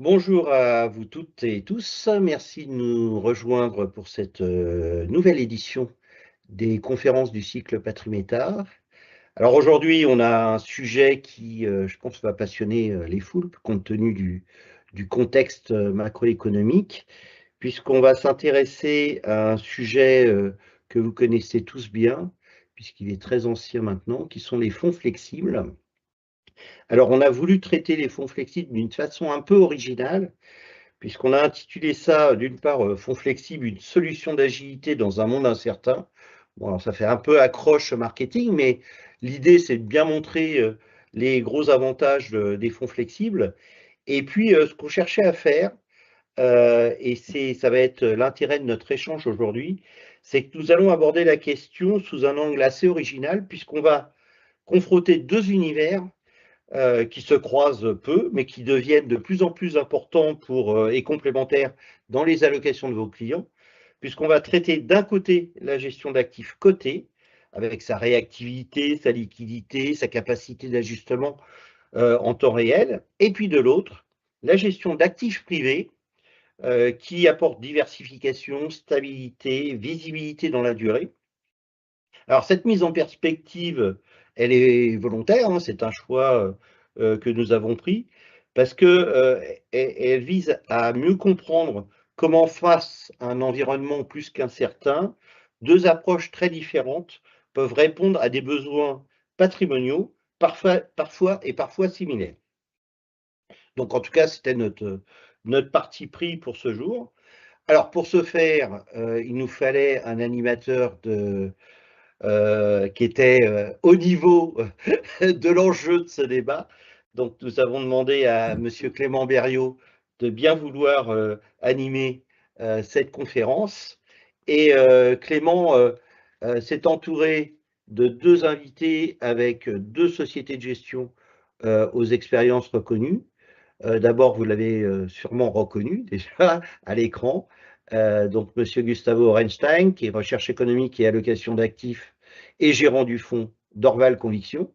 Bonjour à vous toutes et tous. Merci de nous rejoindre pour cette nouvelle édition des conférences du cycle Patrimétard. Alors aujourd'hui, on a un sujet qui, je pense, va passionner les foules, compte tenu du contexte macroéconomique, puisqu'on va s'intéresser à un sujet que vous connaissez tous bien, puisqu'il est très ancien maintenant, qui sont les fonds flexibles. Alors, on a voulu traiter les fonds flexibles d'une façon un peu originale, puisqu'on a intitulé ça, d'une part, Fonds flexible, une solution d'agilité dans un monde incertain. Bon, alors ça fait un peu accroche marketing, mais l'idée, c'est de bien montrer les gros avantages des fonds flexibles. Et puis, ce qu'on cherchait à faire, et ça va être l'intérêt de notre échange aujourd'hui, c'est que nous allons aborder la question sous un angle assez original, puisqu'on va confronter deux univers qui se croisent peu, mais qui deviennent de plus en plus importants et complémentaires dans les allocations de vos clients, puisqu'on va traiter d'un côté la gestion d'actifs cotés, avec sa réactivité, sa liquidité, sa capacité d'ajustement en temps réel, et puis de l'autre, la gestion d'actifs privés qui apportent diversification, stabilité, visibilité dans la durée. Alors cette mise en perspective, elle est volontaire, hein, c'est un choix que nous avons pris, parce que elle vise à mieux comprendre comment, face à un environnement plus qu'incertain, deux approches très différentes peuvent répondre à des besoins patrimoniaux, parfois similaires. Donc en tout cas, c'était notre parti pris pour ce jour. Alors pour ce faire, il nous fallait un animateur qui était au niveau de l'enjeu de ce débat. Donc, nous avons demandé à Monsieur Clément Berriot de bien vouloir animer cette conférence. Et Clément s'est entouré de deux invités avec deux sociétés de gestion aux expériences reconnues. D'abord, vous l'avez sûrement reconnu déjà à l'écran. Donc, Monsieur Gustavo Orenstein, qui est recherche économique et allocation d'actifs et gérant du fonds Dorval Conviction,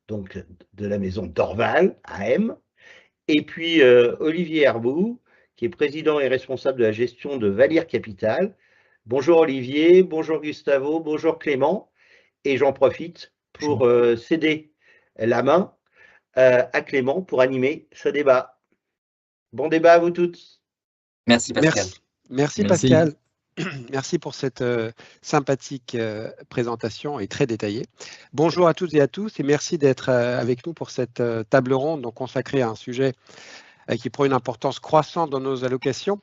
donc de la maison Dorval, AM. Et puis Olivier Herbout, qui est président et responsable de la gestion de Valir Capital. Bonjour Olivier, bonjour Gustavo, bonjour Clément. Et j'en profite pour Bonjour. céder la main à Clément pour animer ce débat. Bon débat à vous toutes. Merci Pascal. Merci Merci. Pascal. Merci pour cette sympathique présentation et très détaillée. Bonjour à toutes et à tous et merci d'être avec nous pour cette table ronde donc consacrée à un sujet qui prend une importance croissante dans nos allocations,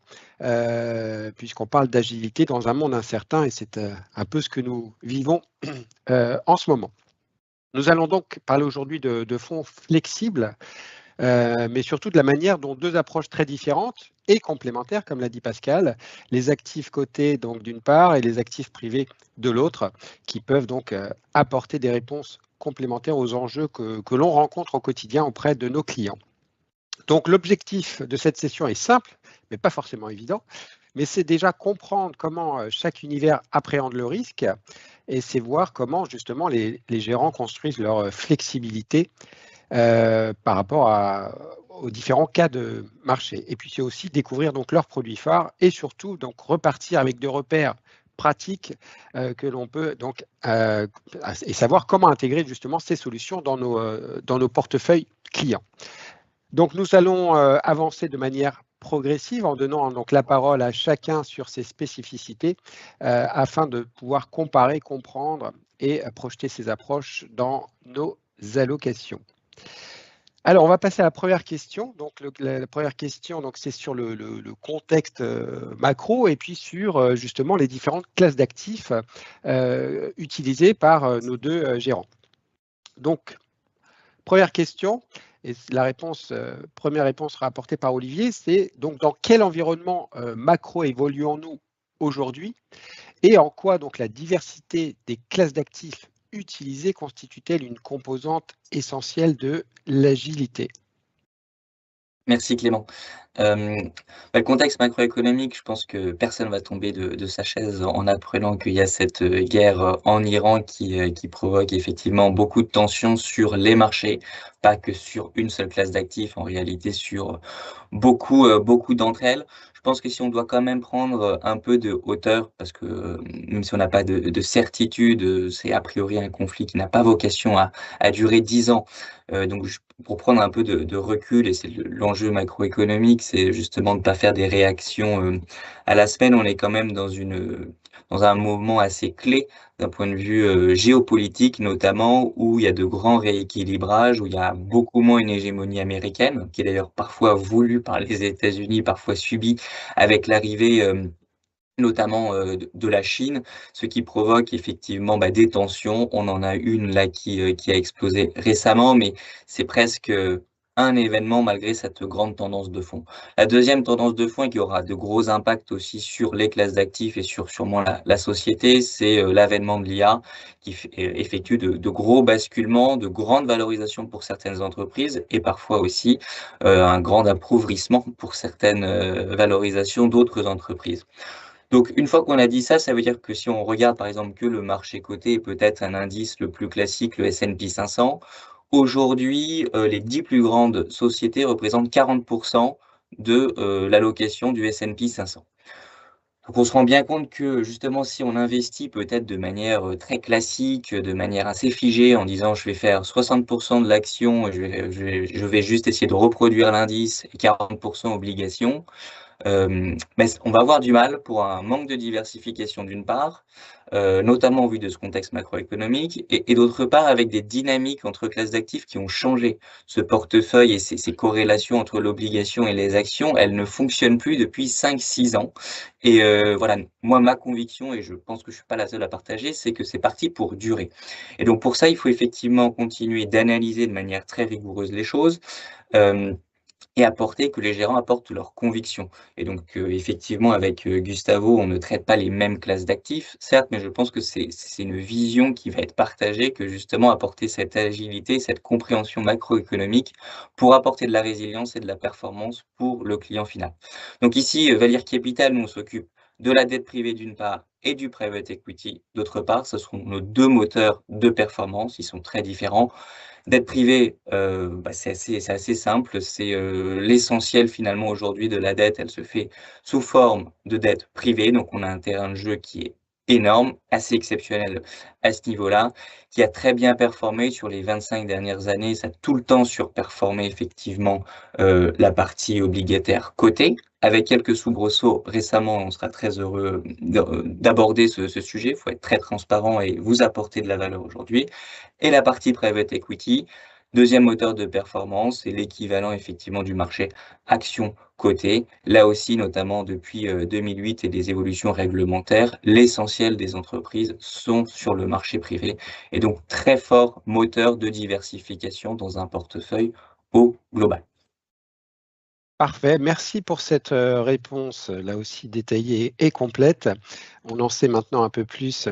puisqu'on parle d'agilité dans un monde incertain et c'est un peu ce que nous vivons en ce moment. Nous allons donc parler aujourd'hui de fonds flexibles, mais surtout de la manière dont deux approches très différentes et complémentaires, comme l'a dit Pascal, les actifs cotés donc d'une part et les actifs privés de l'autre, qui peuvent donc apporter des réponses complémentaires aux enjeux que l'on rencontre au quotidien auprès de nos clients. Donc l'objectif de cette session est simple, mais pas forcément évident, mais c'est déjà comprendre comment chaque univers appréhende le risque et c'est voir comment justement les gérants construisent leur flexibilité par rapport aux différents cas de marché. Et puis c'est aussi découvrir donc leurs produits phares et surtout donc repartir avec des repères pratiques que l'on peut donc et savoir comment intégrer justement ces solutions dans nos portefeuilles clients. Donc nous allons avancer de manière progressive en donnant donc la parole à chacun sur ses spécificités afin de pouvoir comparer, comprendre et projeter ces approches dans nos allocations. Alors, on va passer à la première question. Donc, la première question, donc, c'est sur le contexte macro et puis sur justement les différentes classes d'actifs utilisées par nos deux gérants. Donc, première question, et première réponse sera apportée par Olivier, c'est donc dans quel environnement macro évoluons-nous aujourd'hui et en quoi donc la diversité des classes d'actifs utilisées constitue-t-elle une composante essentielle de l'agilité? Merci Clément. Le contexte macroéconomique, je pense que personne va tomber de sa chaise en apprenant qu'il y a cette guerre en Iran qui provoque effectivement beaucoup de tensions sur les marchés, pas que sur une seule classe d'actifs, en réalité sur beaucoup d'entre elles. Je pense que si on doit quand même prendre un peu de hauteur, parce que même si on n'a pas de certitude, c'est a priori un conflit qui n'a pas vocation à durer 10 ans. Donc, pour prendre un peu de recul, et c'est l'enjeu macroéconomique, c'est justement de ne pas faire des réactions à la semaine. On est quand même dans un moment assez clé d'un point de vue géopolitique, notamment où il y a de grands rééquilibrages, où il y a beaucoup moins une hégémonie américaine, qui est d'ailleurs parfois voulue par les États-Unis, parfois subie avec l'arrivée notamment de la Chine, ce qui provoque effectivement des tensions. On en a une là qui a explosé récemment, mais c'est presque un événement malgré cette grande tendance de fond. La deuxième tendance de fond et qui aura de gros impacts aussi sur les classes d'actifs et sur sûrement la société, c'est l'avènement de l'IA qui effectue de gros basculements, de grandes valorisations pour certaines entreprises et parfois aussi un grand appauvrissement pour certaines valorisations d'autres entreprises. Donc, une fois qu'on a dit ça, ça veut dire que si on regarde par exemple que le marché coté et peut-être un indice le plus classique, le S&P 500, aujourd'hui, les 10 plus grandes sociétés représentent 40% de l'allocation du S&P 500. Donc, on se rend bien compte que justement, si on investit peut-être de manière très classique, de manière assez figée, en disant je vais faire 60% de l'action, je vais juste essayer de reproduire l'indice et 40% obligations, mais on va avoir du mal pour un manque de diversification d'une part, notamment au vu de ce contexte macroéconomique, et d'autre part avec des dynamiques entre classes d'actifs qui ont changé. Ce portefeuille et ces corrélations entre l'obligation et les actions, elles ne fonctionnent plus depuis 5-6 ans. Et voilà, moi, ma conviction, et je pense que je ne suis pas la seule à partager, c'est que c'est parti pour durer. Et donc pour ça, il faut effectivement continuer d'analyser de manière très rigoureuse les choses. Et apporter que les gérants apportent leurs convictions. Et donc, effectivement, avec Gustavo, on ne traite pas les mêmes classes d'actifs, certes, mais je pense que c'est une vision qui va être partagée, que justement apporter cette agilité, cette compréhension macroéconomique pour apporter de la résilience et de la performance pour le client final. Donc ici, Valir Capital, nous, on s'occupe de la dette privée d'une part et du private equity d'autre part. Ce seront nos deux moteurs de performance, ils sont très différents. Dette privée, c'est assez simple. C'est l'essentiel finalement aujourd'hui de la dette. Elle se fait sous forme de dette privée. Donc, on a un terrain de jeu qui est énorme, assez exceptionnel à ce niveau-là, qui a très bien performé sur les 25 dernières années. Ça a tout le temps surperformé effectivement la partie obligataire cotée. Avec quelques soubresauts récemment, on sera très heureux d'aborder ce sujet. Il faut être très transparent et vous apporter de la valeur aujourd'hui. Et la partie private equity, deuxième moteur de performance, c'est l'équivalent effectivement du marché action cotée. Là aussi, notamment depuis 2008 et des évolutions réglementaires, l'essentiel des entreprises sont sur le marché privé et donc très fort moteur de diversification dans un portefeuille au global. Parfait, merci pour cette réponse là aussi détaillée et complète. On en sait maintenant un peu plus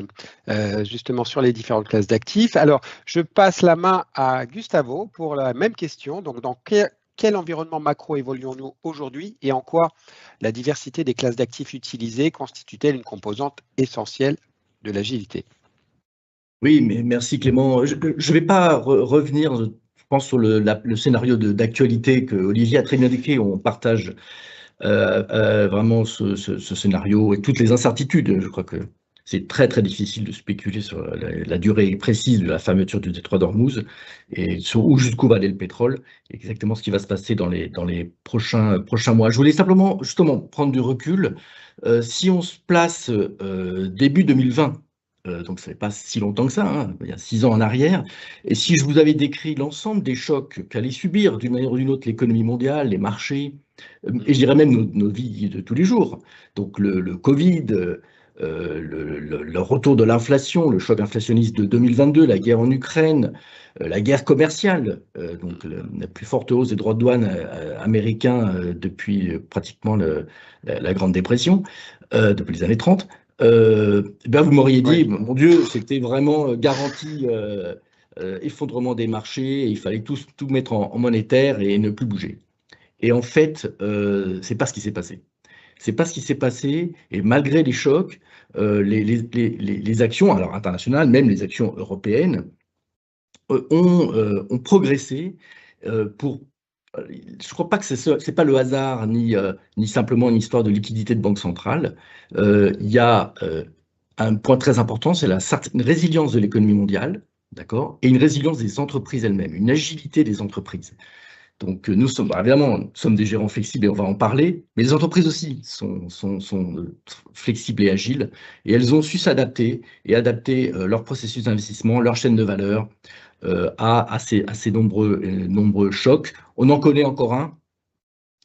justement sur les différentes classes d'actifs. Alors, je passe la main à Gustavo pour la même question. Donc, dans quel environnement macro évoluons-nous aujourd'hui et en quoi la diversité des classes d'actifs utilisées constitue-t-elle une composante essentielle de l'agilité? Oui, mais merci Clément. Je ne vais pas revenir, je pense, sur le scénario d'actualité que Olivier a très bien décrit. On partage vraiment ce scénario et toutes les incertitudes. Je crois que c'est très très difficile de spéculer sur la durée précise de la fermeture du détroit d'Ormuz et sur où jusqu'où va aller le pétrole, exactement ce qui va se passer dans les prochains mois. Je voulais simplement justement prendre du recul. Si on se place début 2020, donc ça fait pas si longtemps que ça, hein, il y a 6 ans en arrière, et si je vous avais décrit l'ensemble des chocs qu'allait subir d'une manière ou d'une autre l'économie mondiale, les marchés, et je dirais même nos vies de tous les jours. Donc le Covid, le retour de l'inflation, le choc inflationniste de 2022, la guerre en Ukraine, la guerre commerciale, donc la plus forte hausse des droits de douane américains depuis pratiquement la Grande Dépression, depuis les années 30. Ben vous m'auriez dit, mon Dieu, c'était vraiment garanti effondrement des marchés, et il fallait tout mettre en monétaire et ne plus bouger. Et en fait, c'est pas ce qui s'est passé. C'est pas ce qui s'est passé, et malgré les chocs, les actions, alors internationales, même les actions européennes, ont progressé pour. Je ne crois pas que c'est pas le hasard ni simplement une histoire de liquidité de banque centrale. Il y a un point très important, c'est une résilience de l'économie mondiale, d'accord, et une résilience des entreprises elles-mêmes, une agilité des entreprises. Donc, nous sommes, évidemment, nous sommes des gérants flexibles et on va en parler, mais les entreprises aussi sont flexibles et agiles, et elles ont su s'adapter et adapter leur processus d'investissement, leur chaîne de valeur à ces nombreux chocs. On en connaît encore un,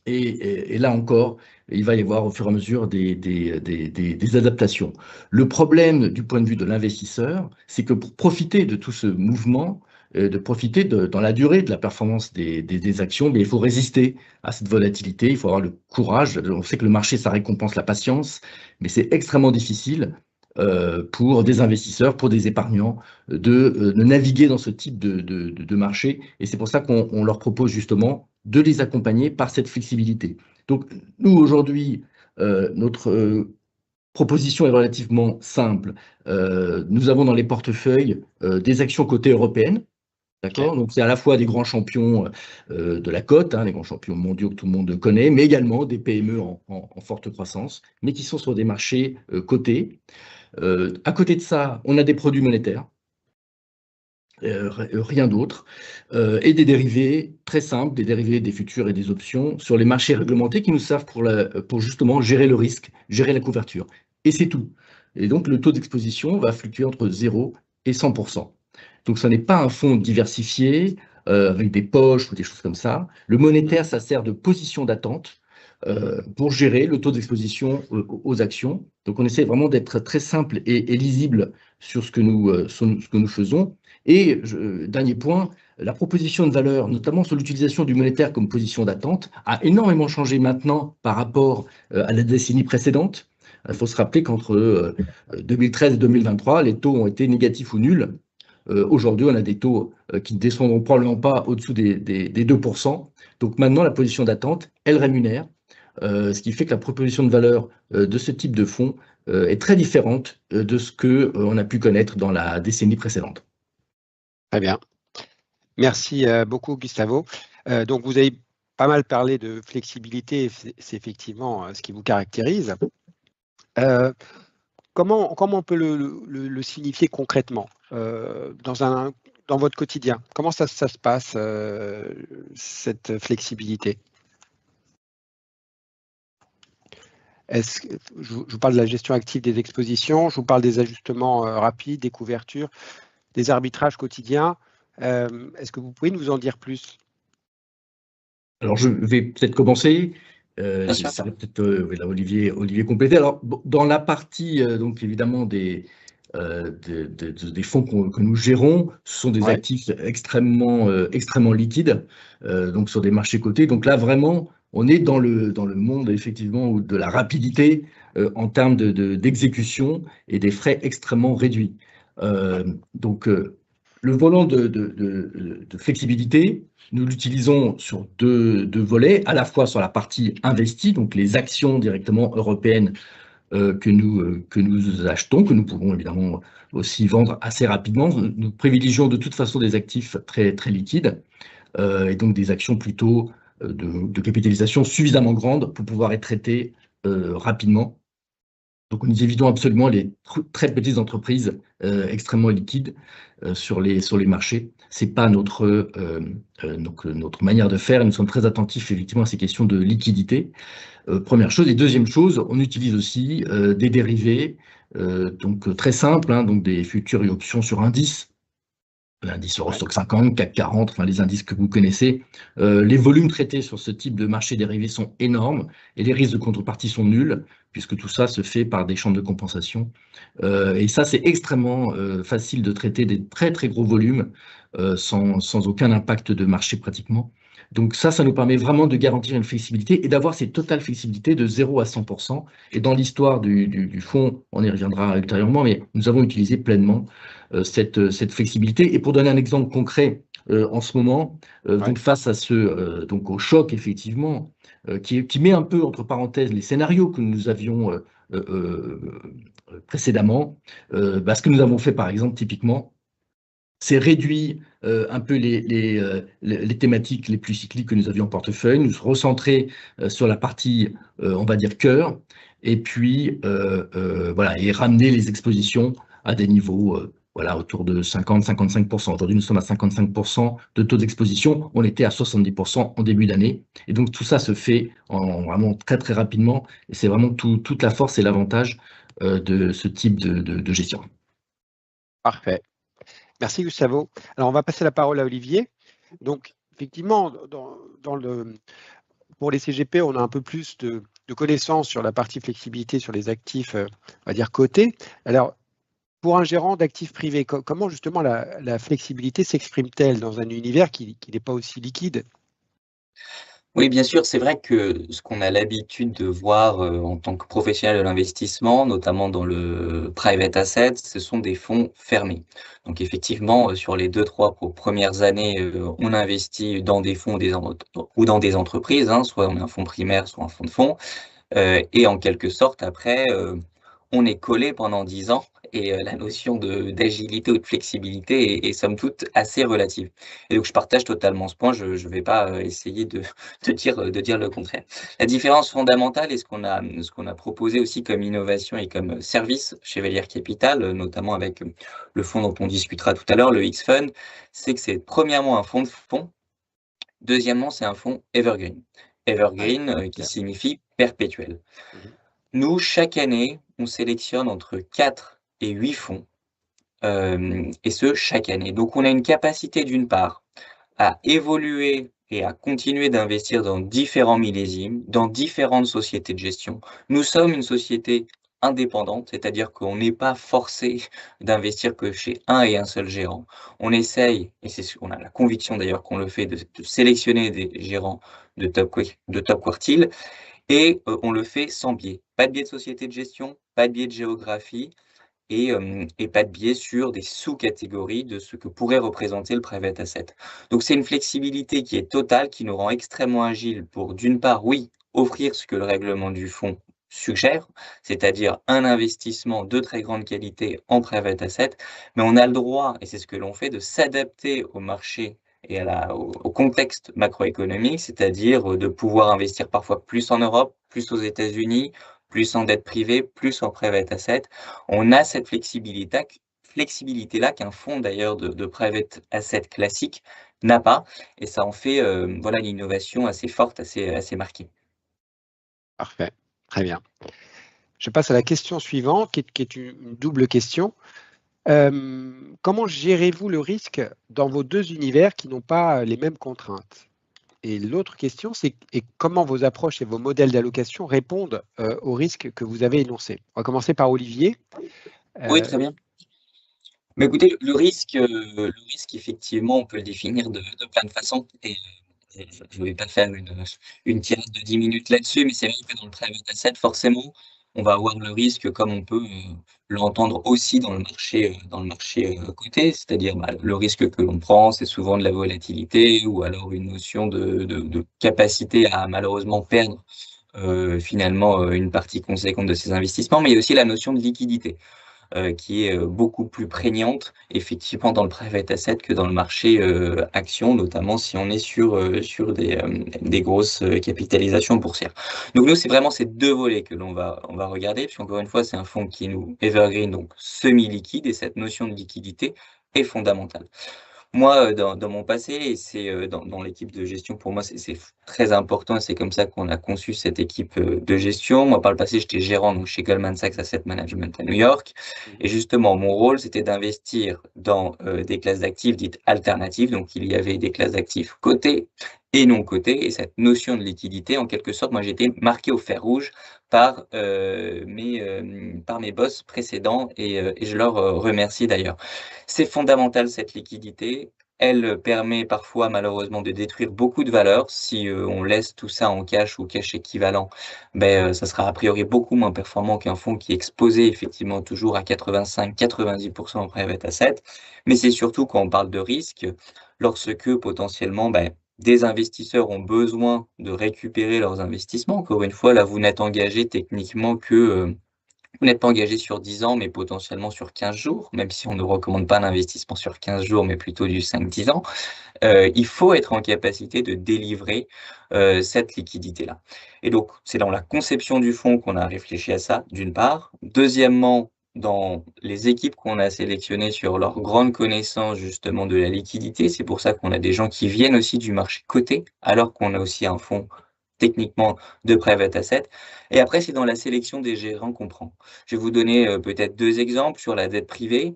et là encore, il va y avoir au fur et à mesure des adaptations. Le problème du point de vue de l'investisseur, c'est que pour profiter de tout ce mouvement, de profiter dans la durée de la performance des actions, mais il faut résister à cette volatilité, il faut avoir le courage. On sait que le marché, ça récompense la patience, mais c'est extrêmement difficile pour des investisseurs, pour des épargnants, de naviguer dans ce type de marché. Et c'est pour ça qu'on leur propose justement de les accompagner par cette flexibilité. Donc, nous, aujourd'hui, notre proposition est relativement simple. Nous avons dans les portefeuilles des actions cotées européennes. D'accord. Donc, c'est à la fois des grands champions de la cote, les grands champions mondiaux que tout le monde connaît, mais également des PME en forte croissance, mais qui sont sur des marchés cotés. À côté de ça, on a des produits monétaires, rien d'autre, et des dérivés très simples, des dérivés des futurs et des options sur les marchés réglementés qui nous servent pour justement gérer le risque, gérer la couverture. Et c'est tout. Et donc, le taux d'exposition va fluctuer entre 0 et 100%. Donc, ce n'est pas un fonds diversifié avec des poches ou des choses comme ça. Le monétaire, ça sert de position d'attente pour gérer le taux d'exposition aux actions. Donc, on essaie vraiment d'être très simple et lisible sur ce que nous faisons. Et dernier point, la proposition de valeur, notamment sur l'utilisation du monétaire comme position d'attente, a énormément changé maintenant par rapport à la décennie précédente. Il faut se rappeler qu'entre 2013 et 2023, les taux ont été négatifs ou nuls. Aujourd'hui, on a des taux qui ne descendront probablement pas au-dessous des 2%. Donc maintenant, la position d'attente, elle rémunère, ce qui fait que la proposition de valeur de ce type de fonds est très différente de ce qu'on a pu connaître dans la décennie précédente. Très bien. Merci beaucoup, Gustavo. Donc, vous avez pas mal parlé de flexibilité, c'est effectivement ce qui vous caractérise. Comment on peut le signifier concrètement dans votre quotidien? Comment ça se passe, cette flexibilité? Je vous parle de la gestion active des expositions, je vous parle des ajustements rapides, des couvertures, des arbitrages quotidiens. Est-ce que vous pouvez nous en dire plus? Alors, je vais peut-être commencer. Ça va peut-être Olivier compléter. Alors, dans la partie, donc évidemment, des fonds que nous gérons, ce sont des actifs extrêmement liquides, donc sur des marchés cotés. Donc là, vraiment, on est dans le monde, effectivement, de la rapidité en termes d'exécution et des frais extrêmement réduits. Donc, le volant de flexibilité, nous l'utilisons sur deux volets, à la fois sur la partie investie, donc les actions directement européennes que nous achetons, que nous pouvons évidemment aussi vendre assez rapidement. Nous privilégions de toute façon des actifs très, très liquides et donc des actions plutôt de capitalisation suffisamment grande pour pouvoir être traitées rapidement. Donc, nous évitons absolument les très petites entreprises extrêmement liquides sur les marchés. Ce n'est pas notre manière de faire. Nous sommes très attentifs effectivement à ces questions de liquidité. Première chose. Et deuxième chose, on utilise aussi des dérivés donc très simples, donc des futurs et options sur indices. L'indice Eurostock 50, CAC 40, enfin les indices que vous connaissez. Les volumes traités sur ce type de marché dérivé sont énormes et les risques de contrepartie sont nuls, puisque tout ça se fait par des chambres de compensation. Et ça, c'est extrêmement facile de traiter des très très gros volumes sans aucun impact de marché pratiquement. Donc ça nous permet vraiment de garantir une flexibilité et d'avoir cette totale flexibilité de 0 à 100%. Et dans l'histoire du fonds, on y reviendra ultérieurement, mais nous avons utilisé pleinement cette flexibilité. Et pour donner un exemple concret en ce moment, donc face à donc au choc, effectivement, qui met un peu entre parenthèses les scénarios que nous avions précédemment. Ce que nous avons fait, par exemple, typiquement, c'est réduit un peu les thématiques les plus cycliques que nous avions en portefeuille, nous recentrer sur la partie, on va dire, cœur, et puis voilà, et ramener les expositions à des niveaux voilà, autour de 50-55%. Aujourd'hui, nous sommes à 55% de taux d'exposition. On était à 70% en début d'année. Et donc, tout ça se fait vraiment très, très rapidement. Et c'est vraiment toute la force et l'avantage de ce type de gestion. Parfait. Merci Gustavo. Alors, on va passer la parole à Olivier. Donc, effectivement, pour les CGP, on a un peu plus de connaissances sur la partie flexibilité sur les actifs, on va dire, cotés. Alors, pour un gérant d'actifs privés, comment justement la flexibilité s'exprime-t-elle dans un univers qui n'est pas aussi liquide? Oui, bien sûr, c'est vrai que ce qu'on a l'habitude de voir en tant que professionnel de l'investissement, notamment dans le private asset, ce sont des fonds fermés. Donc effectivement, sur les 2-3 premières années, on investit dans des fonds ou dans des entreprises, hein, soit on a un fonds primaire, soit un fonds de fonds. Et en quelque sorte, après, on est collé pendant 10 ans et la notion d'agilité ou de flexibilité est somme toute assez relative. Et donc, je partage totalement ce point. Je ne vais pas essayer de dire le contraire. La différence fondamentale et ce qu'on a proposé aussi comme innovation et comme service chez Velier Capital, notamment avec le fonds dont on discutera tout à l'heure, le X-Fund, c'est que c'est premièrement un fonds de fonds. Deuxièmement, c'est un fonds evergreen. Evergreen qui signifie perpétuel. Nous, chaque année, on sélectionne entre 4 et 8 fonds, et ce, chaque année. Donc, on a une capacité, d'une part, à évoluer et à continuer d'investir dans différents millésimes, dans différentes sociétés de gestion. Nous sommes une société indépendante, c'est-à-dire qu'on n'est pas forcé d'investir que chez un et un seul gérant. On essaye, et on a la conviction d'ailleurs qu'on le fait, de sélectionner des gérants de top quartile, et on le fait sans biais. Pas de biais de société de gestion, pas de biais de géographie et pas de biais sur des sous-catégories de ce que pourrait représenter le private asset. Donc c'est une flexibilité qui est totale, qui nous rend extrêmement agiles pour, d'une part, oui, offrir ce que le règlement du fonds suggère, c'est-à-dire un investissement de très grande qualité en private asset, mais on a le droit, et c'est ce que l'on fait, de s'adapter au marché et au contexte macroéconomique, c'est-à-dire de pouvoir investir parfois plus en Europe, plus aux États-Unis, plus en dette privée, plus en private asset. On a cette flexibilité-là qu'un fonds d'ailleurs de private asset classique n'a pas, et ça en fait voilà, une innovation assez forte, assez marquée. Parfait, très bien. Je passe à la question suivante, qui est une double question. Comment gérez-vous le risque dans vos deux univers qui n'ont pas les mêmes contraintes? Et l'autre question, c'est comment vos approches et vos modèles d'allocation répondent aux risques que vous avez énoncés. On va commencer par Olivier. Oui, très bien. Mais écoutez, le risque, effectivement, on peut le définir de plein de façons. Et je ne vais pas faire une tirade de 10 minutes là-dessus, mais c'est vrai que dans le private asset, forcément, on va avoir le risque, comme on peut l'entendre aussi dans le marché coté, c'est-à-dire le risque que l'on prend, c'est souvent de la volatilité ou alors une notion de capacité à malheureusement perdre finalement une partie conséquente de ses investissements, mais il y a aussi la notion de liquidité. Qui est beaucoup plus prégnante, effectivement, dans le private asset que dans le marché action, notamment si on est sur des grosses capitalisations boursières. Donc nous, c'est vraiment ces deux volets que l'on va regarder, puisqu'encore une fois, c'est un fonds qui est evergreen, donc semi-liquide, et cette notion de liquidité est fondamentale. Moi, dans mon passé, et c'est dans l'équipe de gestion, pour moi, c'est très important, et c'est comme ça qu'on a conçu cette équipe de gestion. Moi, par le passé, j'étais gérant donc, chez Goldman Sachs Asset Management à New York, et justement, mon rôle, c'était d'investir dans des classes d'actifs dites alternatives, donc il y avait des classes d'actifs cotées et non cotées, et cette notion de liquidité, en quelque sorte, moi, j'étais marqué au fer rouge par mes boss précédents, et je leur remercie d'ailleurs. C'est fondamental, cette liquidité. Elle permet parfois, malheureusement, de détruire beaucoup de valeur. Si on laisse tout ça en cash ou cash équivalent, ça sera a priori beaucoup moins performant qu'un fonds qui est exposé effectivement toujours à 85-90% en private asset. Mais c'est surtout quand on parle de risque, lorsque potentiellement des investisseurs ont besoin de récupérer leurs investissements. Encore une fois, là, vous n'êtes engagé techniquement que vous n'êtes pas engagé sur 10 ans, mais potentiellement sur 15 jours, même si on ne recommande pas l'investissement sur 15 jours, mais plutôt du 5-10 ans. Il faut être en capacité de délivrer cette liquidité-là. Et donc, c'est dans la conception du fonds qu'on a réfléchi à ça, d'une part. Deuxièmement, dans les équipes qu'on a sélectionnées sur leur grande connaissance justement de la liquidité. C'est pour ça qu'on a des gens qui viennent aussi du marché coté, alors qu'on a aussi un fonds techniquement de private asset. Et après, c'est dans la sélection des gérants qu'on prend. Je vais vous donner peut-être 2 exemples sur la dette privée.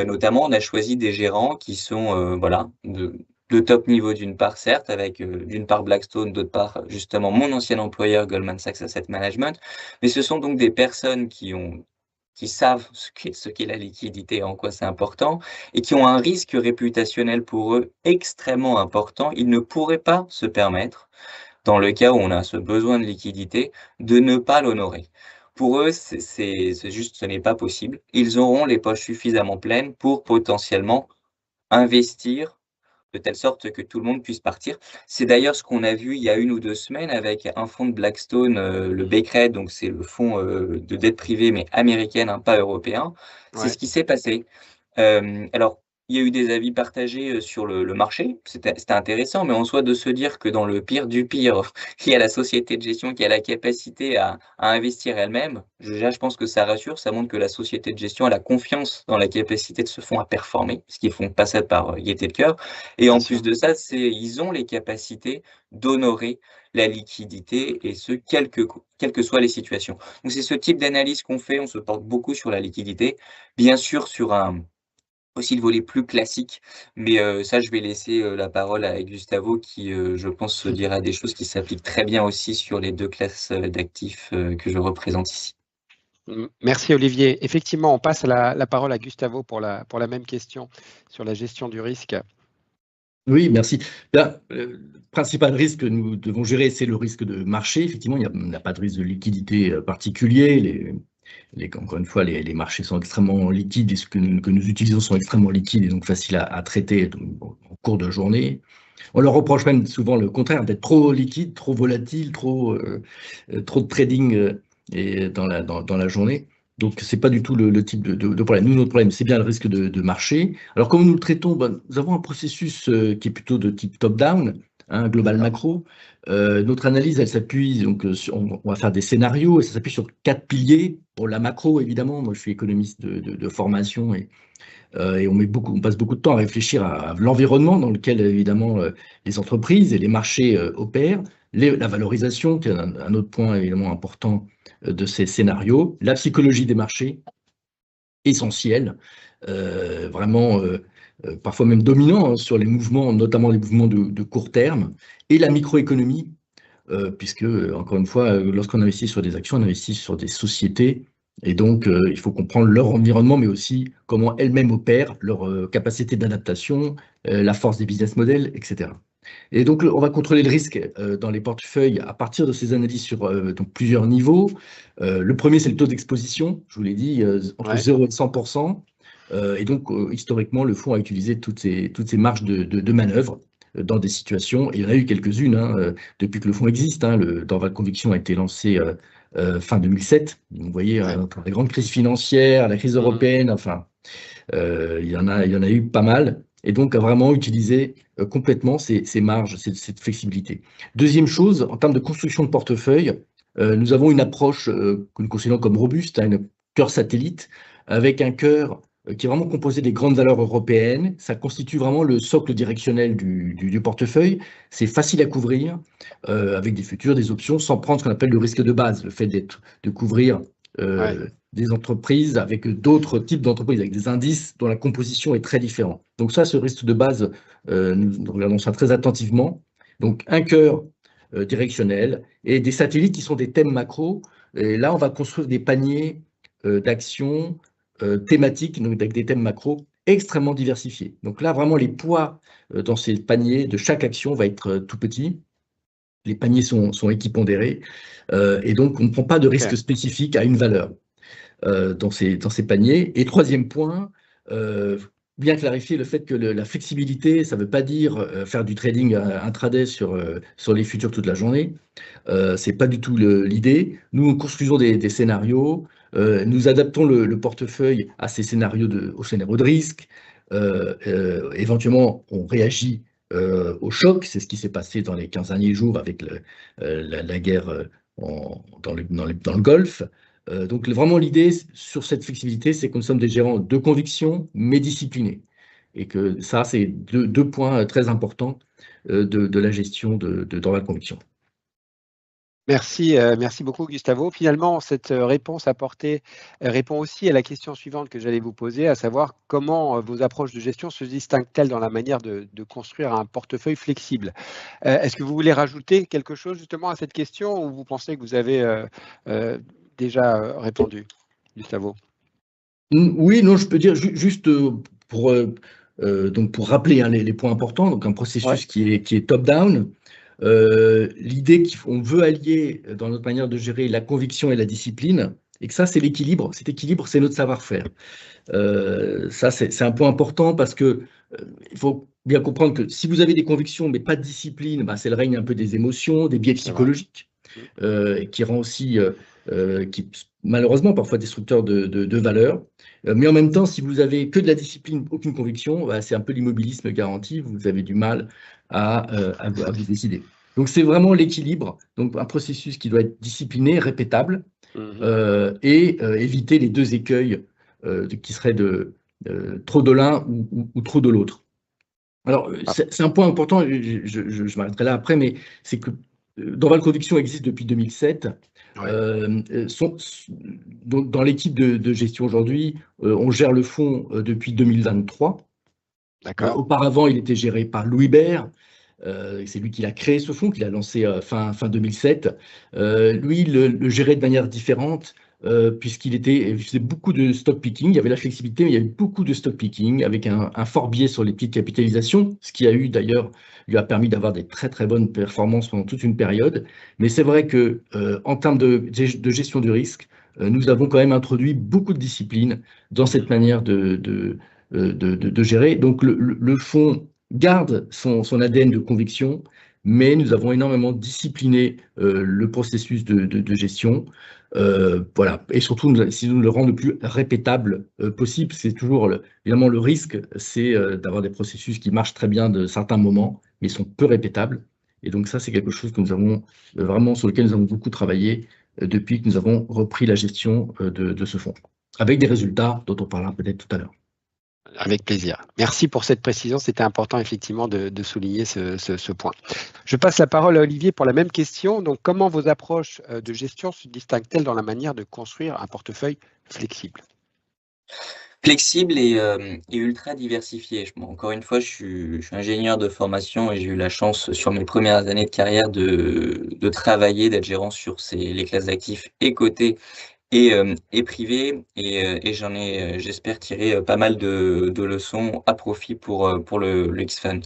Notamment, on a choisi des gérants qui sont de top niveau d'une part, certes, avec d'une part Blackstone, d'autre part justement mon ancien employeur Goldman Sachs Asset Management, mais ce sont donc des personnes qui savent ce qu'est la liquidité et en quoi c'est important, et qui ont un risque réputationnel pour eux extrêmement important. Ils ne pourraient pas se permettre, dans le cas où on a ce besoin de liquidité, de ne pas l'honorer. Pour eux, c'est juste, ce n'est pas possible. Ils auront les poches suffisamment pleines pour potentiellement investir de telle sorte que tout le monde puisse partir. C'est d'ailleurs ce qu'on a vu il y a 1 ou 2 semaines avec un fonds de Blackstone, le BCRED, donc c'est le fonds de dette privée, mais américaine, hein, pas européen. C'est ce qui s'est passé. Alors, il y a eu des avis partagés sur le marché, c'était intéressant, mais en soi de se dire que dans le pire du pire, il y a la société de gestion qui a la capacité à investir elle-même, je pense que ça rassure, ça montre que la société de gestion a la confiance dans la capacité de ce fonds à performer, ce qu'ils font pas ça par gaieté de cœur. Et en plus de ça, ils ont les capacités d'honorer la liquidité, et ce, quelles que soient les situations. Donc c'est ce type d'analyse qu'on fait, on se porte beaucoup sur la liquidité, bien sûr sur aussi le volet plus classique, mais ça, je vais laisser la parole à Gustavo qui, je pense, dira des choses qui s'appliquent très bien aussi sur les 2 classes d'actifs que je représente ici. Merci Olivier. Effectivement, on passe la parole à Gustavo pour la même question sur la gestion du risque. Oui, merci. Le principal risque que nous devons gérer, c'est le risque de marché. Effectivement, il n'y a pas de risque de liquidité particulier. Encore une fois, les marchés sont extrêmement liquides et ce que nous utilisons sont extrêmement liquides et donc faciles à traiter en cours de journée. On leur reproche même souvent le contraire, d'être trop liquide, trop volatile, trop de trading dans la journée. Donc, ce n'est pas du tout le type de problème. Nous, notre problème, c'est bien le risque de marché. Alors, comme nous le traitons, nous avons un processus qui est plutôt de type top-down, global macro. Notre analyse, elle s'appuie, donc on va faire des scénarios, et ça s'appuie sur 4 piliers. Pour la macro, évidemment, moi je suis économiste de formation, et on passe beaucoup de temps à réfléchir à l'environnement dans lequel, évidemment, les entreprises et les marchés opèrent, la valorisation, qui est un autre point évidemment important de ces scénarios, la psychologie des marchés, essentielle, vraiment parfois même dominant sur les mouvements, notamment les mouvements de court terme, et la microéconomie, puisque, encore une fois, lorsqu'on investit sur des actions, on investit sur des sociétés, et donc il faut comprendre leur environnement, mais aussi comment elles-mêmes opèrent, leur capacité d'adaptation, la force des business models, etc. Et donc, on va contrôler le risque dans les portefeuilles à partir de ces analyses sur donc plusieurs niveaux. Le premier, c'est le taux d'exposition, je vous l'ai dit, entre 0 et 100%. Et donc, historiquement, le fonds a utilisé toutes ces marges de manœuvre dans des situations, et il y en a eu quelques-unes depuis que le fonds existe. Dorval Conviction a été lancé fin 2007. Vous voyez, entre la grande crise financière, la crise européenne, enfin, il y en a eu pas mal. Et donc, à vraiment utiliser complètement ces marges, cette flexibilité. Deuxième chose, en termes de construction de portefeuille, nous avons une approche que nous considérons comme robuste, un cœur satellite, avec un cœur qui est vraiment composé des grandes valeurs européennes. Ça constitue vraiment le socle directionnel du portefeuille. C'est facile à couvrir, avec des futurs, des options, sans prendre ce qu'on appelle le risque de base, le fait de couvrir des entreprises avec d'autres types d'entreprises, avec des indices dont la composition est très différente. Donc ça, ce risque de base, nous regardons ça très attentivement. Donc un cœur directionnel et des satellites qui sont des thèmes macro. Et là, on va construire des paniers d'actions thématiques, donc avec des thèmes macro extrêmement diversifiés. Donc là, vraiment, les poids dans ces paniers de chaque action va être tout petit. Les paniers sont équipondérés et donc on ne prend pas de risque spécifique à une valeur dans ces paniers. Et troisième point, bien clarifier le fait que la flexibilité, ça ne veut pas dire faire du trading intraday sur les futurs toute la journée. Ce n'est pas du tout l'idée. Nous construisons des scénarios, nous adaptons le portefeuille à ces scénarios aux scénarios de risque. Éventuellement, on réagit au choc. C'est ce qui s'est passé dans les 15 derniers jours avec la guerre dans le Golfe. Donc vraiment l'idée sur cette flexibilité, c'est que nous sommes des gérants de conviction, mais disciplinés. Et que ça, c'est deux points très importants de la gestion dans la conviction. Merci, merci beaucoup Gustavo. Finalement, cette réponse apportée répond aussi à la question suivante que j'allais vous poser, à savoir comment vos approches de gestion se distinguent-elles dans la manière de construire un portefeuille flexible. Est-ce que vous voulez rajouter quelque chose justement à cette question ou vous pensez que vous avez déjà répondu, Gustavo? Oui, non, je peux dire juste pour rappeler les points importants, donc un processus qui est top-down. L'idée qu'on veut allier dans notre manière de gérer la conviction et la discipline, et que ça, c'est l'équilibre. Cet équilibre, c'est notre savoir-faire. Ça, c'est un point important parce que il faut bien comprendre que si vous avez des convictions mais pas de discipline, bah, c'est le règne un peu des émotions, des biais psychologiques, qui rend aussi, qui malheureusement parfois destructeur de valeur. Mais en même temps, si vous avez que de la discipline, aucune conviction, bah, c'est un peu l'immobilisme garanti. Vous avez du mal à vous décider. Donc c'est vraiment l'équilibre. Donc un processus qui doit être discipliné, répétable, et éviter les deux écueils qui seraient trop de l'un ou trop de l'autre. Alors, c'est un point important, je m'arrêterai là après, mais c'est que Dorval Conviction existe depuis 2007. Dans l'équipe de gestion aujourd'hui, on gère le fonds depuis 2023. Auparavant, il était géré par Louis Baird. C'est lui qui a créé ce fonds, qu'il a lancé fin 2007. Lui, le gérait de manière différente, puisqu'il faisait beaucoup de stock picking. Il y avait la flexibilité, mais il y avait beaucoup de stock picking, avec un fort biais sur les petites capitalisations, ce qui lui a permis d'avoir des très très bonnes performances pendant toute une période. Mais c'est vrai que en termes de gestion du risque, nous avons quand même introduit beaucoup de discipline dans cette manière de gérer. Donc le fonds garde son ADN de conviction, mais nous avons énormément discipliné le processus de gestion. Voilà. Et surtout, si nous le rendons le plus répétable possible, c'est toujours, évidemment, le risque, c'est d'avoir des processus qui marchent très bien de certains moments, mais sont peu répétables. Et donc ça, c'est quelque chose que nous avons vraiment, sur lequel nous avons beaucoup travaillé depuis que nous avons repris la gestion de ce fonds, avec des résultats dont on parlera peut-être tout à l'heure. Avec plaisir. Merci pour cette précision. C'était important effectivement de souligner ce point. Je passe la parole à Olivier pour la même question. Donc, comment vos approches de gestion se distinguent-elles dans la manière de construire un portefeuille flexible? Flexible et ultra diversifié. Encore une fois, je suis ingénieur de formation et j'ai eu la chance sur mes premières années de carrière de travailler, d'être gérant sur les classes d'actifs et cotés et privé, et j'en ai, j'espère, tiré pas mal de leçons à profit pour le X-Fund.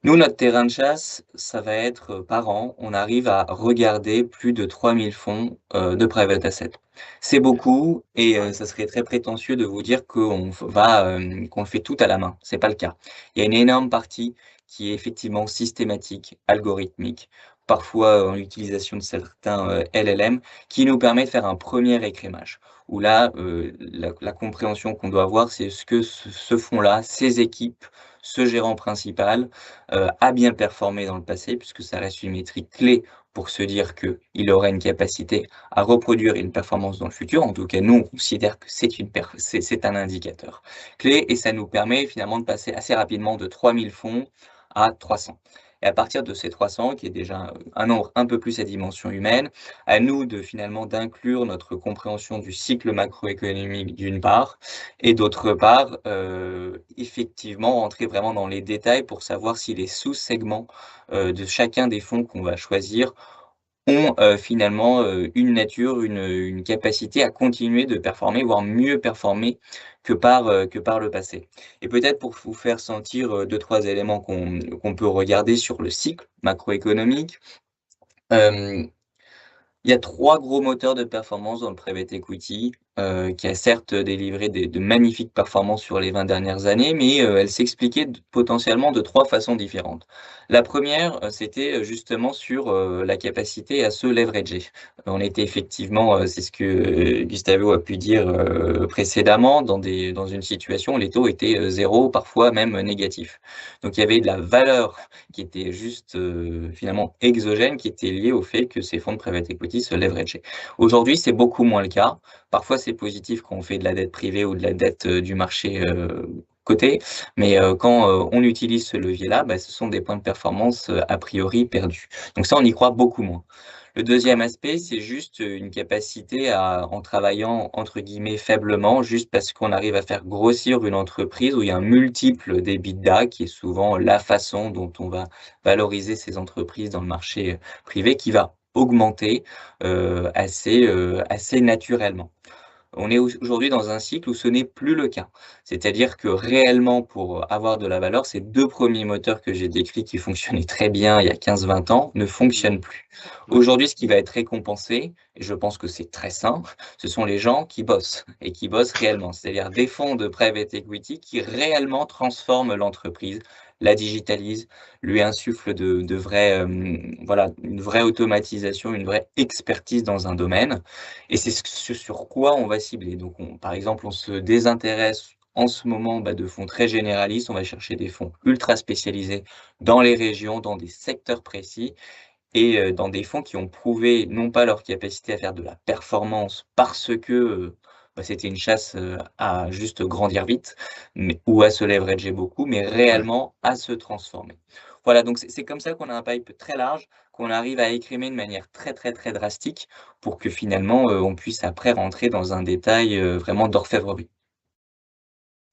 Nous, notre terrain de chasse, ça va être par an, on arrive à regarder plus de 3000 fonds de private assets. C'est beaucoup et ça serait très prétentieux de vous dire qu'on le fait tout à la main. C'est pas le cas. Il y a une énorme partie qui est effectivement systématique, algorithmique, parfois en utilisation de certains LLM, qui nous permet de faire un premier écrémage. Où là, la compréhension qu'on doit avoir, c'est ce que ce fonds-là, ces équipes, ce gérant principal a bien performé dans le passé, puisque ça reste une métrique clé pour se dire qu'il aurait une capacité à reproduire une performance dans le futur. En tout cas, nous, on considère que c'est un indicateur clé, et ça nous permet finalement de passer assez rapidement de 3000 fonds à 300. Et à partir de ces 300, qui est déjà un nombre un peu plus à dimension humaine, à nous finalement d'inclure notre compréhension du cycle macroéconomique d'une part, et d'autre part, effectivement, rentrer vraiment dans les détails pour savoir si les sous-segments de chacun des fonds qu'on va choisir ont finalement une nature, une capacité à continuer de performer, voire mieux performer que par le passé. Et peut-être pour vous faire sentir 2-3 éléments qu'on peut regarder sur le cycle macroéconomique, il y a 3 gros moteurs de performance dans le private equity. qui a certes délivré de magnifiques performances sur les 20 dernières années, mais elle s'expliquait potentiellement de 3 façons différentes. La première, c'était justement sur la capacité à se leverager. On était effectivement, c'est ce que Gustavo a pu dire précédemment, dans une situation où les taux étaient 0, parfois même négatifs. Donc il y avait de la valeur qui était juste finalement exogène, qui était liée au fait que ces fonds de private equity se leverageaient. Aujourd'hui, c'est beaucoup moins le cas. Parfois, c'est positif quand on fait de la dette privée ou de la dette du marché coté, mais quand on utilise ce levier-là, ce sont des points de performance a priori perdus. Donc ça, on y croit beaucoup moins. Le deuxième aspect, c'est juste une capacité à, en travaillant entre guillemets faiblement, juste parce qu'on arrive à faire grossir une entreprise où il y a un multiple d'EBITDA, qui est souvent la façon dont on va valoriser ces entreprises dans le marché privé, qui va augmenter assez naturellement. On est aujourd'hui dans un cycle où ce n'est plus le cas. C'est-à-dire que réellement, pour avoir de la valeur, ces 2 premiers moteurs que j'ai décrits qui fonctionnaient très bien il y a 15-20 ans ne fonctionnent plus. Aujourd'hui, ce qui va être récompensé, et je pense que c'est très simple, ce sont les gens qui bossent et qui bossent réellement. C'est-à-dire des fonds de private equity qui réellement transforment l'entreprise, la digitalisent, lui insufflent de vraies, voilà, une vraie automatisation, une vraie expertise dans un domaine. Et c'est ce sur quoi on va cibler. Donc, par exemple, on se désintéresse en ce moment de fonds très généralistes. On va chercher des fonds ultra spécialisés dans les régions, dans des secteurs précis et dans des fonds qui ont prouvé non pas leur capacité à faire de la performance parce que c'était une chasse à juste grandir vite ou à se leverager beaucoup, mais réellement à se transformer. Voilà, donc c'est comme ça qu'on a un pipe très large, qu'on arrive à écrémer de manière très, très, très drastique pour que finalement, on puisse après rentrer dans un détail vraiment d'orfèvrerie.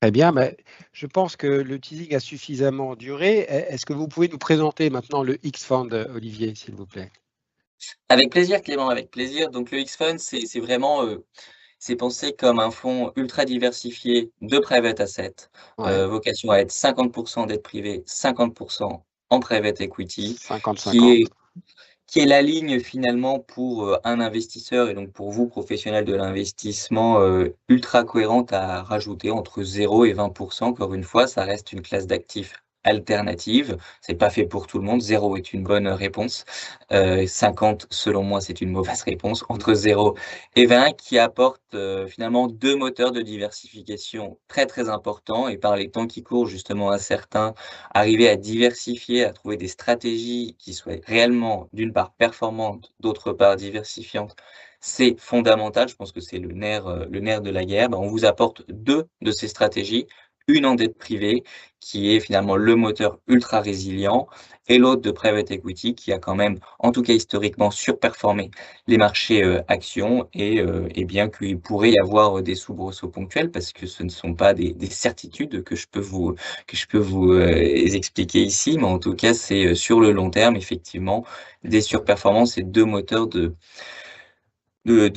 Très bien, je pense que le teasing a suffisamment duré. Est-ce que vous pouvez nous présenter maintenant le X-Fund, Olivier, s'il vous plaît? Avec plaisir Clément, avec plaisir. Donc le X-Fund, c'est vraiment, c'est pensé comme un fonds ultra diversifié de private assets, Ouais, vocation à être 50% dette privée, 50% en private equity, qui 50-50. est qui est la ligne finalement pour un investisseur et donc pour vous, professionnels de l'investissement, ultra cohérente à rajouter entre 0 et 20%. Encore une fois, ça reste une classe d'actifs alternative. C'est pas fait pour tout le monde. 0 est une bonne réponse. 50, selon moi, c'est une mauvaise réponse. Entre 0 et 20, qui apporte finalement 2 moteurs de diversification très, très importants. Et par les temps qui courent, justement, à certains, arriver à diversifier, à trouver des stratégies qui soient réellement, d'une part, performantes, d'autre part, diversifiantes, c'est fondamental. Je pense que c'est le nerf de la guerre. On vous apporte 2 de ces stratégies, une en dette privée, qui est finalement le moteur ultra résilient, et l'autre de private equity, qui a quand même, en tout cas historiquement, surperformé les marchés actions, et bien qu'il pourrait y avoir des soubresauts ponctuels, parce que ce ne sont pas des certitudes que je peux vous expliquer ici, mais en tout cas, c'est sur le long terme, effectivement, des surperformances et 2 moteurs de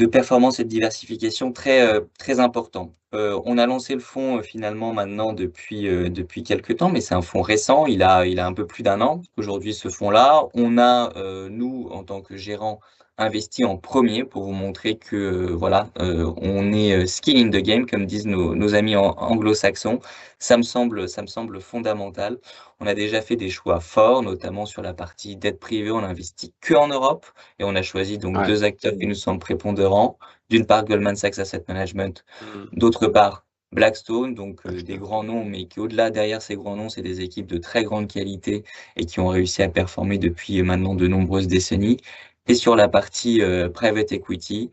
performance et de diversification très importants. On a lancé le fonds finalement maintenant depuis quelques temps, mais c'est un fonds récent, il a un peu plus d'1 an. Aujourd'hui, ce fonds-là, on a, nous, en tant que gérant, investi en premier pour vous montrer que voilà, on est skin in the game, comme disent nos amis anglo-saxons. Ça me semble fondamental. On a déjà fait des choix forts, notamment sur la partie dette privée, on n'investit qu'en Europe et on a choisi donc Ouais. 2 acteurs qui nous semblent prépondérants. D'une part, Goldman Sachs Asset Management, Mm. d'autre part, Blackstone, donc des grands noms, mais qui au-delà, derrière ces grands noms, c'est des équipes de très grande qualité et qui ont réussi à performer depuis maintenant de nombreuses décennies. Et sur la partie private equity,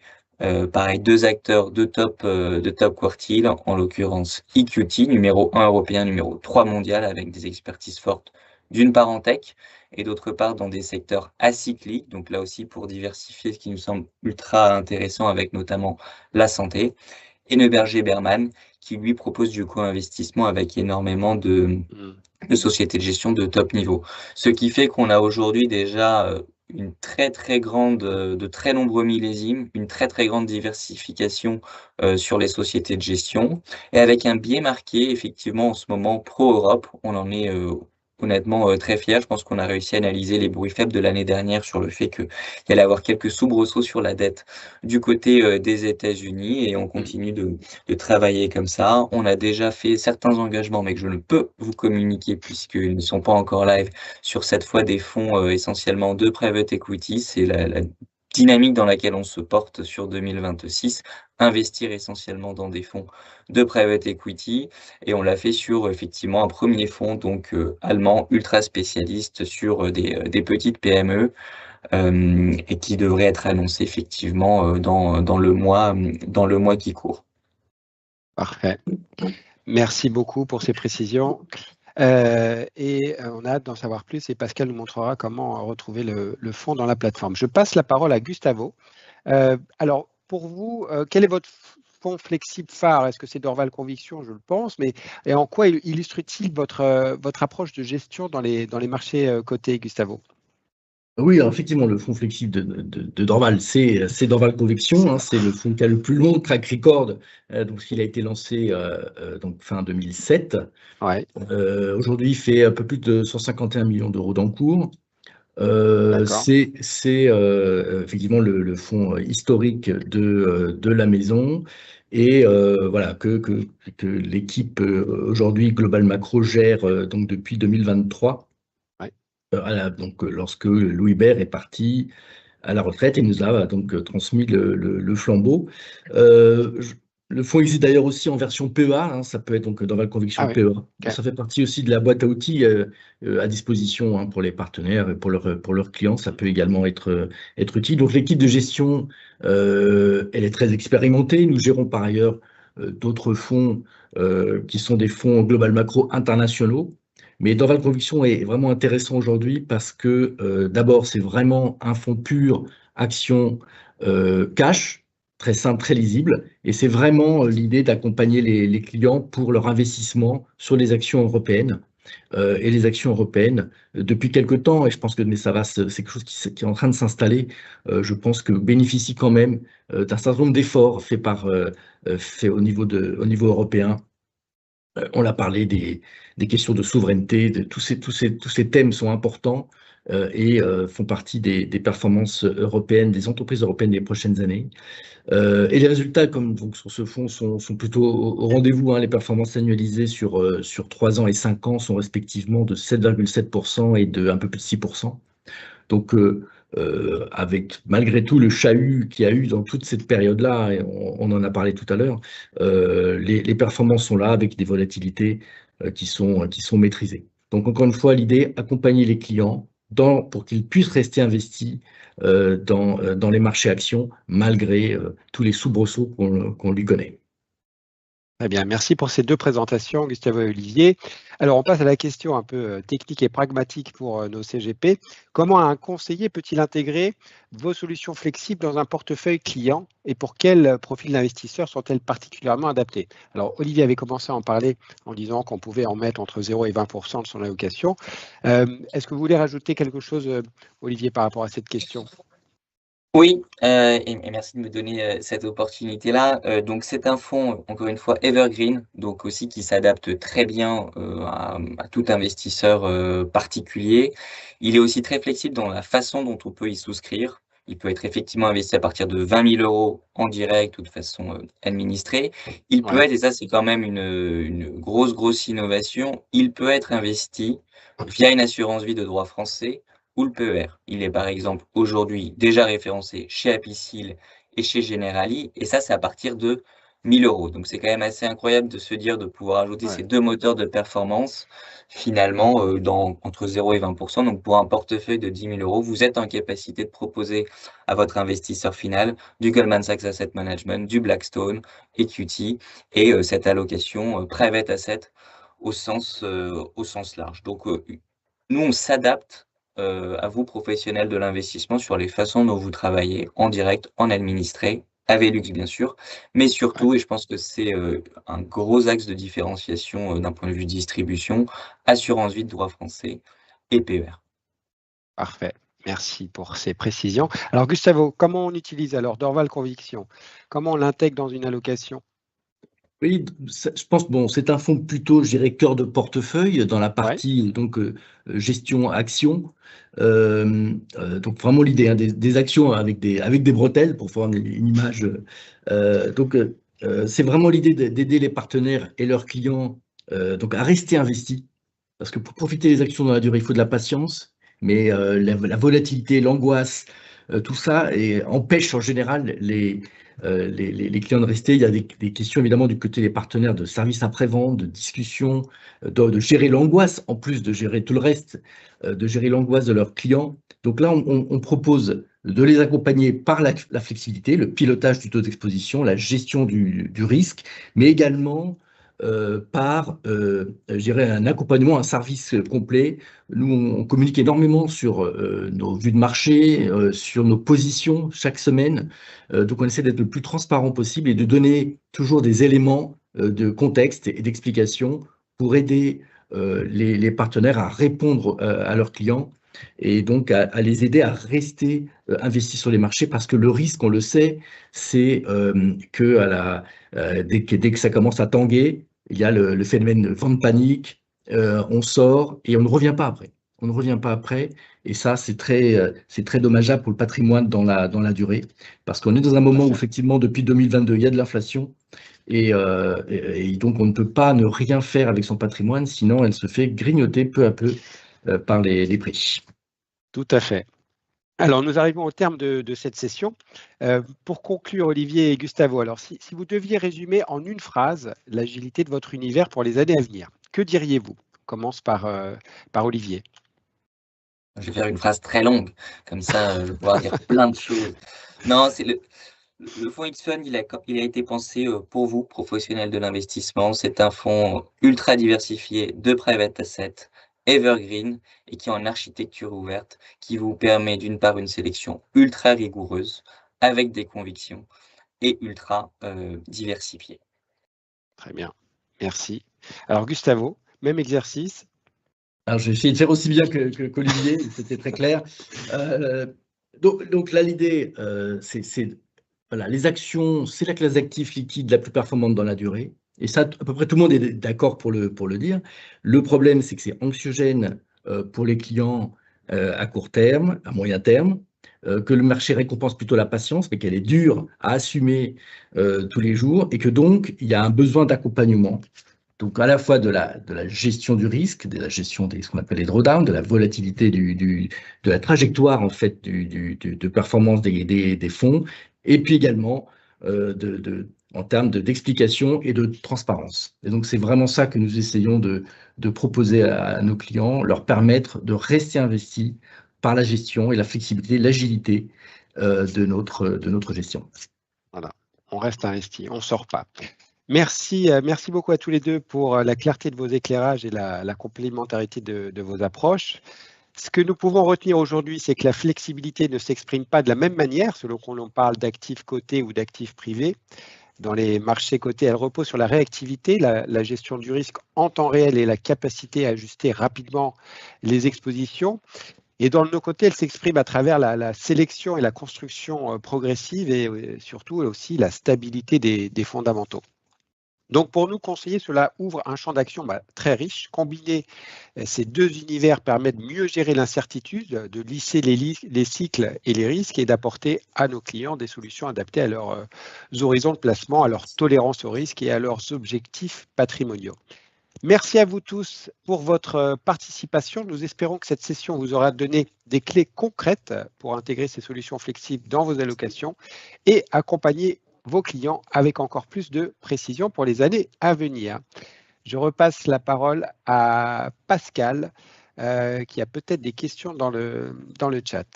pareil, 2 acteurs de top quartile, en l'occurrence EQT, numéro 1 européen, numéro 3 mondial, avec des expertises fortes, d'une part en tech, et d'autre part dans des secteurs acycliques, donc là aussi pour diversifier, ce qui nous semble ultra intéressant, avec notamment la santé, et Neuberger Berman, qui lui propose du co-investissement avec énormément de sociétés de gestion de top niveau. Ce qui fait qu'on a aujourd'hui déjà une très très grande, de très nombreux millésimes, une très très grande diversification sur les sociétés de gestion, et avec un biais marqué effectivement en ce moment pro-Europe. On en est honnêtement très fiers. Je pense qu'on a réussi à analyser les bruits faibles de l'année dernière sur le fait qu'il y allait avoir quelques soubresauts sur la dette du côté des États-Unis, et on continue de travailler comme ça. On a déjà fait certains engagements, mais que je ne peux vous communiquer puisqu'ils ne sont pas encore live, sur cette fois des fonds essentiellement de private equity. C'est la dynamique dans laquelle on se porte sur 2026, investir essentiellement dans des fonds de private equity, et on l'a fait sur effectivement un premier fonds donc allemand ultra spécialiste sur des petites PME, et qui devrait être annoncé effectivement dans le mois qui court. Parfait. Merci beaucoup pour ces précisions. On a hâte d'en savoir plus, et Pascal nous montrera comment retrouver le fonds dans la plateforme. Je passe la parole à Gustavo. Alors, pour vous, quel est votre fonds flexible phare? Est-ce que c'est Dorval Conviction? Je le pense, mais et en quoi illustre-t-il votre approche de gestion dans les marchés cotés, Gustavo? Oui, alors effectivement, le fonds flexible de Dorval, c'est Dorval Conviction, hein, c'est le fonds qui a le plus long track record, donc il a été lancé donc fin 2007. Ouais. Aujourd'hui, il fait un peu plus de 151 millions d'euros d'encours. D'accord. C'est effectivement le fonds historique de la maison, et voilà que l'équipe aujourd'hui Global Macro gère donc depuis 2023. Ouais. Donc lorsque Louis Bert est parti à la retraite et nous a donc transmis le flambeau. Le fonds existe d'ailleurs aussi en version PEA, hein, ça peut être donc dans la conviction oui. PEA. Okay. Ça fait partie aussi de la boîte à outils à disposition, hein, pour les partenaires et pour leurs clients. Ça peut également être utile. Donc l'équipe de gestion, elle est très expérimentée. Nous gérons par ailleurs d'autres fonds qui sont des fonds global macro internationaux. Mais Dorval Conviction est vraiment intéressant aujourd'hui parce que d'abord, c'est vraiment un fonds pur, action, cash, très simple, très lisible. Et c'est vraiment l'idée d'accompagner les clients pour leur investissement sur les actions européennes. Et les actions européennes, depuis quelque temps, et je pense que mais ça va, c'est quelque chose qui est en train de s'installer, je pense que bénéficie quand même d'un certain nombre d'efforts faits au niveau européen. On a parlé des questions de souveraineté, tous ces thèmes sont importants et font partie des performances européennes, des entreprises européennes des prochaines années. Et les résultats, comme donc, sur ce fonds, sont plutôt au rendez-vous, hein. Les performances annualisées sur 3 ans et 5 ans sont respectivement de 7,7% et de un peu plus de 6%. Donc, avec malgré tout le chahut qu'il y a eu dans toute cette période-là, et on en a parlé tout à l'heure, les performances sont là avec des volatilités qui sont maîtrisées. Donc, encore une fois, l'idée, accompagner les clients pour qu'ils puissent rester investis dans les marchés actions, malgré tous les soubresauts qu'on lui connaît. Très bien, merci pour ces deux présentations, Gustavo et Olivier. Alors, on passe à la question un peu technique et pragmatique pour nos CGP. Comment un conseiller peut-il intégrer vos solutions flexibles dans un portefeuille client, et pour quel profil d'investisseurs sont-elles particulièrement adaptées? Alors, Olivier avait commencé à en parler en disant qu'on pouvait en mettre entre 0 et 20% de son allocation. Est-ce que vous voulez rajouter quelque chose, Olivier, par rapport à cette question? Oui, et merci de me donner cette opportunité-là. Donc c'est un fonds, encore une fois, evergreen, donc aussi qui s'adapte très bien à tout investisseur particulier. Il est aussi très flexible dans la façon dont on peut y souscrire. Il peut être effectivement investi à partir de 20 000 euros en direct ou de façon administrée. Il peut être, et ça c'est quand même une grosse innovation, il peut être investi via une assurance vie de droit français ou le PER. Il est par exemple aujourd'hui déjà référencé chez Apicil et chez Generali, et ça c'est à partir de 1 000 euros. Donc c'est quand même assez incroyable de se dire de pouvoir ajouter ces deux moteurs de performance finalement entre 0 et 20%. Donc pour un portefeuille de 10 000 euros, vous êtes en capacité de proposer à votre investisseur final du Goldman Sachs Asset Management, du Blackstone, EQT, et cette allocation private asset au sens large. Donc nous on s'adapte à vous, professionnels de l'investissement, sur les façons dont vous travaillez en direct, en administré, à Velux bien sûr, mais surtout, et je pense que c'est un gros axe de différenciation d'un point de vue distribution, assurance vie de droit français et PER. Parfait. Merci pour ces précisions. Alors, Gustavo, comment on utilise alors Dorval Conviction? Comment on l'intègre dans une allocation? Oui, je pense, bon, c'est un fonds plutôt, je dirais, cœur de portefeuille dans la partie donc gestion action. Donc vraiment l'idée, hein, des actions avec des bretelles pour faire une image. C'est vraiment l'idée d'aider les partenaires et leurs clients donc à rester investis. Parce que pour profiter des actions dans la durée, il faut de la patience, mais la volatilité, l'angoisse, tout ça empêche en général les clients de rester. Il y a des questions évidemment du côté des partenaires de services après-vente, de discussion, de gérer l'angoisse, en plus de gérer tout le reste, de gérer l'angoisse de leurs clients. Donc là, on propose de les accompagner par la flexibilité, le pilotage du taux d'exposition, la gestion du risque, mais également par, je dirais, un accompagnement, un service complet. Nous, on communique énormément sur nos vues de marché, sur nos positions chaque semaine. Donc, on essaie d'être le plus transparent possible et de donner toujours des éléments de contexte et d'explication pour aider les partenaires à répondre à leurs clients et donc à les aider à rester investis sur les marchés parce que le risque, on le sait, c'est que dès que ça commence à tanguer, il y a le phénomène de vente panique, on sort et on ne revient pas après. On ne revient pas après, et ça, c'est très dommageable pour le patrimoine dans la durée, parce qu'on est dans un moment où, effectivement, depuis 2022, il y a de l'inflation, et donc on ne peut pas ne rien faire avec son patrimoine, sinon elle se fait grignoter peu à peu par les prix. Tout à fait. Alors, nous arrivons au terme de cette session. Pour conclure, Olivier et Gustavo, alors si vous deviez résumer en une phrase l'agilité de votre univers pour les années à venir, que diriez-vous? On commence par Olivier. Je vais faire une phrase très longue, comme ça je vais pouvoir dire plein de choses. Non, c'est le fonds X-Fund, il a été pensé pour vous, professionnels de l'investissement. C'est un fonds ultra diversifié de private assets, evergreen, et qui est en architecture ouverte, qui vous permet d'une part une sélection ultra rigoureuse, avec des convictions, et ultra diversifiée. Très bien, merci. Alors Gustavo, même exercice. Alors, j'ai essayé de faire aussi bien qu'Olivier, c'était très clair. Donc là, l'idée, c'est voilà, les actions, c'est la classe d'actifs liquides la plus performante dans la durée. Et ça, à peu près tout le monde est d'accord pour le dire. Le problème, c'est que c'est anxiogène pour les clients à court terme, à moyen terme, que le marché récompense plutôt la patience, mais qu'elle est dure à assumer tous les jours, et que donc, il y a un besoin d'accompagnement. Donc, à la fois de la gestion du risque, de la gestion ce qu'on appelle les drawdowns, de la volatilité de la trajectoire en fait de performance des fonds, et puis également en termes d'explication et de transparence. Et donc, c'est vraiment ça que nous essayons de proposer à nos clients, leur permettre de rester investis par la gestion et la flexibilité, l'agilité de notre gestion. Voilà, on reste investi, on ne sort pas. Merci beaucoup à tous les deux pour la clarté de vos éclairages et la complémentarité de vos approches. Ce que nous pouvons retenir aujourd'hui, c'est que la flexibilité ne s'exprime pas de la même manière selon qu'on l'on parle d'actifs cotés ou d'actifs privés. Dans les marchés cotés, elle repose sur la réactivité, la gestion du risque en temps réel et la capacité à ajuster rapidement les expositions. Et dans le no-côté, elle s'exprime à travers la sélection et la construction progressive et surtout aussi la stabilité des fondamentaux. Donc, pour nous conseiller, cela ouvre un champ d'action très riche. Combiner ces deux univers permet de mieux gérer l'incertitude, de lisser les cycles et les risques et d'apporter à nos clients des solutions adaptées à leurs horizons de placement, à leur tolérance au risque et à leurs objectifs patrimoniaux. Merci à vous tous pour votre participation. Nous espérons que cette session vous aura donné des clés concrètes pour intégrer ces solutions flexibles dans vos allocations et accompagner vos clients avec encore plus de précision pour les années à venir. Je repasse la parole à Pascal, qui a peut-être des questions dans le chat.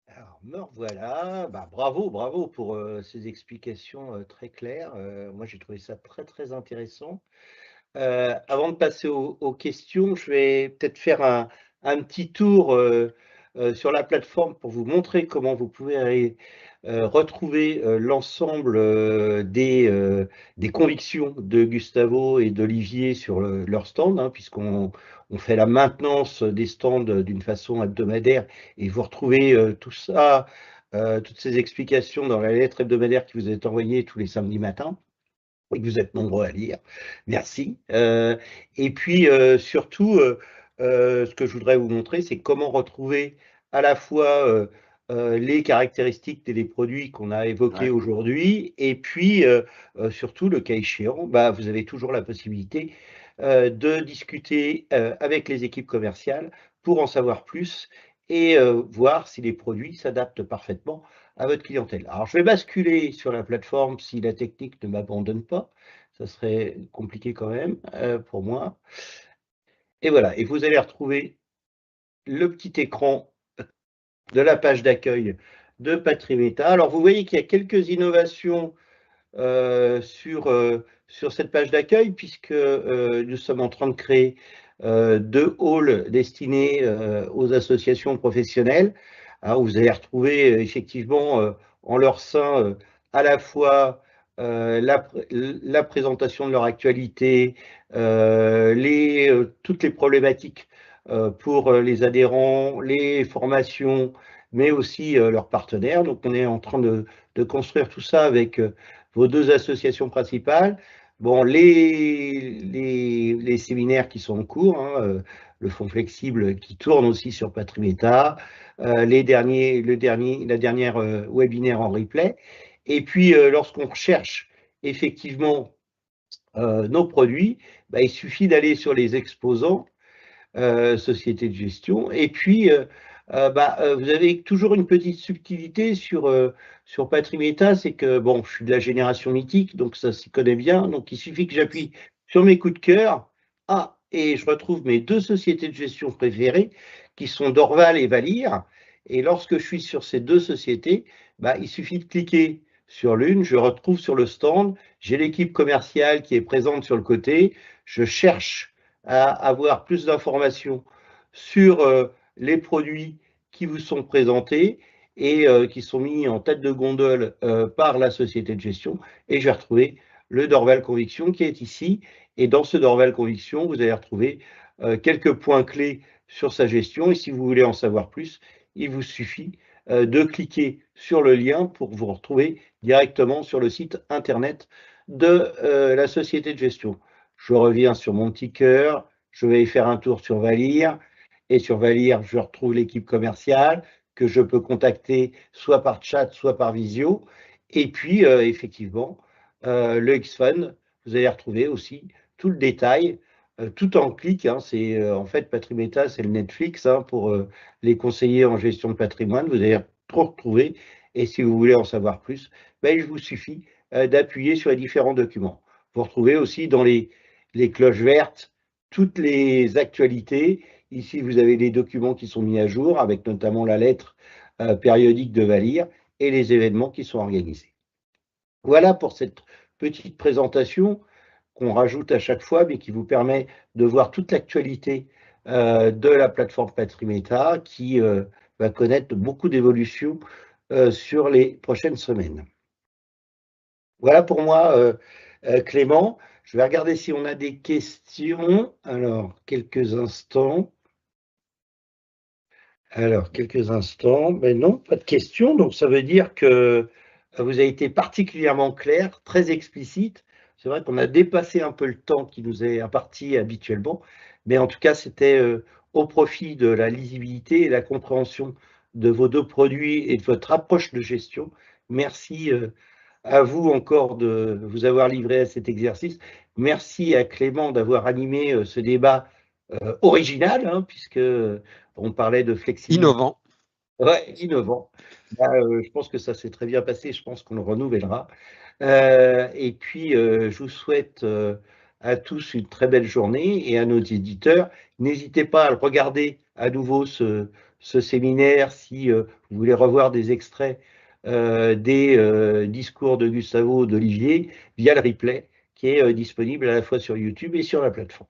Alors, me revoilà. Bravo pour ces explications très claires. Moi, j'ai trouvé ça très, très intéressant. Avant de passer aux questions, je vais peut-être faire un petit tour sur la plateforme pour vous montrer comment vous pouvez retrouver l'ensemble des convictions de Gustavo et d'Olivier sur leur stand, hein, puisqu'on fait la maintenance des stands d'une façon hebdomadaire, et vous retrouvez tout ça, toutes ces explications dans la lettre hebdomadaire qui vous est envoyée tous les samedis matins. et que vous êtes nombreux à lire. Merci. Et puis, surtout, ce que je voudrais vous montrer, c'est comment retrouver à la fois les caractéristiques des produits qu'on a évoqués aujourd'hui, et puis, surtout, le cas échéant, vous avez toujours la possibilité de discuter avec les équipes commerciales pour en savoir plus et voir si les produits s'adaptent parfaitement à votre clientèle. Alors, je vais basculer sur la plateforme si la technique ne m'abandonne pas. Ça serait compliqué quand même pour moi. Et voilà, et vous allez retrouver le petit écran de la page d'accueil de Patrimeta. Alors, vous voyez qu'il y a quelques innovations sur cette page d'accueil, puisque nous sommes en train de créer 2 halls destinés aux associations professionnelles. Alors, vous allez retrouver effectivement en leur sein à la fois la présentation de leur actualité, toutes les problématiques pour les adhérents, les formations, mais aussi leurs partenaires. Donc, on est en train de construire tout ça avec vos 2 associations principales. Bon, les séminaires qui sont en cours, hein, le fonds flexible qui tourne aussi sur Patrimeta, la dernière webinaire en replay. Et puis, lorsqu'on recherche effectivement nos produits, il suffit d'aller sur les exposants, société de gestion, et puis vous avez toujours une petite subtilité sur Patrimeta, c'est que, bon, je suis de la génération mythique, donc ça s'y connaît bien, donc il suffit que j'appuie sur mes coups de cœur, et je retrouve mes 2 sociétés de gestion préférées, qui sont Dorval et Valir, et lorsque je suis sur ces 2 sociétés, il suffit de cliquer sur l'une, je retrouve sur le stand, j'ai l'équipe commerciale qui est présente sur le côté, je cherche à avoir plus d'informations sur les produits qui vous sont présentés et qui sont mis en tête de gondole par la société de gestion. Et je vais retrouver le Dorval Conviction qui est ici. Et dans ce Dorval Conviction, vous allez retrouver quelques points clés sur sa gestion. Et si vous voulez en savoir plus, il vous suffit de cliquer sur le lien pour vous retrouver directement sur le site internet de la société de gestion. Je reviens sur mon ticker, je vais faire un tour sur Valir, et sur Valir, je retrouve l'équipe commerciale que je peux contacter soit par chat, soit par visio. Et puis, effectivement, le X-Fund, vous allez retrouver aussi tout le détail, tout en clic. Hein, c'est en fait, Patrimeta, c'est le Netflix pour les conseillers en gestion de patrimoine. Vous allez tout retrouver. Et si vous voulez en savoir plus, il vous suffit d'appuyer sur les différents documents. Vous retrouvez aussi dans les cloches vertes toutes les actualités. Ici, vous avez les documents qui sont mis à jour, avec notamment la lettre périodique de Valir et les événements qui sont organisés. Voilà pour cette petite présentation qu'on rajoute à chaque fois, mais qui vous permet de voir toute l'actualité de la plateforme Patrimeta, qui va connaître beaucoup d'évolutions sur les prochaines semaines. Voilà pour moi, Clément. Je vais regarder si on a des questions. Alors, quelques instants. Mais non, pas de questions. Donc, ça veut dire que vous avez été particulièrement clair, très explicite. C'est vrai qu'on a dépassé un peu le temps qui nous est imparti habituellement. Mais en tout cas, c'était au profit de la lisibilité et la compréhension de vos 2 produits et de votre approche de gestion. Merci à vous encore de vous avoir livré à cet exercice. Merci à Clément d'avoir animé ce débat original, hein, puisque on parlait de flexibilité. Innovant. Ouais, innovant. Je pense que ça s'est très bien passé, je pense qu'on le renouvellera. Et puis, je vous souhaite à tous une très belle journée et à nos éditeurs. N'hésitez pas à le regarder à nouveau ce séminaire si vous voulez revoir des extraits des discours de Gustavo, d'Olivier, via le replay qui est disponible à la fois sur YouTube et sur la plateforme.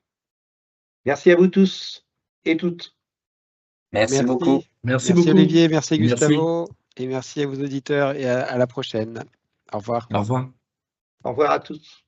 Merci à vous tous et toutes. Merci beaucoup. Merci beaucoup. Olivier, merci Gustavo, et merci à vos auditeurs et à la prochaine. Au revoir. Au revoir. Au revoir à tous.